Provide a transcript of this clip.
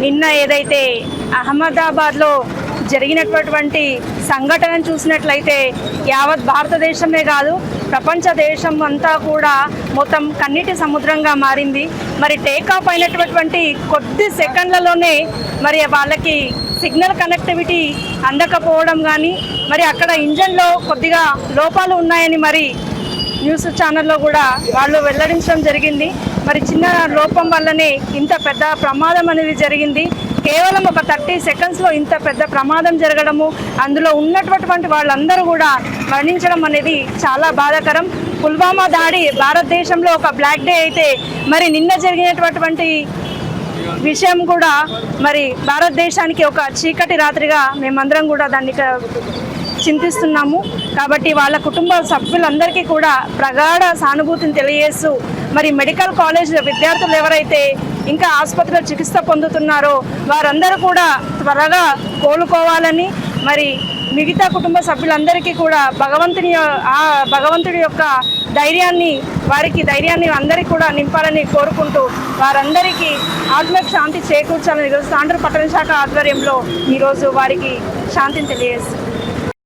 నిన్న ఏదైతే అహ్మదాబాద్లో జరిగినటువంటి సంఘటనను చూసినట్లయితే యావత్ భారతదేశమే కాదు ప్రపంచ దేశం అంతా కూడా మొత్తం కన్నీటి సముద్రంగా మారింది. మరి టేకాఫ్ అయినటువంటి కొద్ది సెకండ్లలోనే మరి వాళ్ళకి సిగ్నల్ కనెక్టివిటీ అందకపోవడం కానీ, మరి అక్కడ ఇంజన్లో కొద్దిగా లోపాలు ఉన్నాయని మరి న్యూస్ ఛానల్లో కూడా వాళ్ళు వెల్లడించడం జరిగింది. మరి చిన్న లోపం వల్లనే ఇంత పెద్ద ప్రమాదం అనేది జరిగింది. కేవలం ఒక 30 సెకండ్స్లో ఇంత పెద్ద ప్రమాదం జరగడము, అందులో ఉన్నటువంటి వాళ్ళందరూ కూడా మరణించడం అనేది చాలా బాధాకరం. పుల్వామా దాడి భారతదేశంలో ఒక బ్లాక్ డే అయితే, మరి నిన్న జరిగినటువంటి విషయం కూడా మరి భారతదేశానికి ఒక చీకటి రాత్రిగా మేమందరం కూడా దాన్ని చింతిస్తున్నాము. కాబట్టి వాళ్ళ కుటుంబ సభ్యులందరికీ కూడా ప్రగాఢ సానుభూతిని తెలియజేస్తూ, మరి మెడికల్ కాలేజ్ విద్యార్థులు ఎవరైతే ఇంకా ఆసుపత్రిలో చికిత్స పొందుతున్నారో వారందరూ కూడా త్వరగా కోలుకోవాలని, మరి మిగతా కుటుంబ సభ్యులందరికీ కూడా భగవంతుడి యొక్క వారికి ధైర్యాన్ని అందరికీ కూడా నింపాలని కోరుకుంటూ, వారందరికీ ఆత్మకు శాంతి చేకూర్చాలని ఈరోజు తాండూరు పట్టణ శాఖ ఆధ్వర్యంలో ఈరోజు వారికి శాంతిని తెలియజేస్తుంది.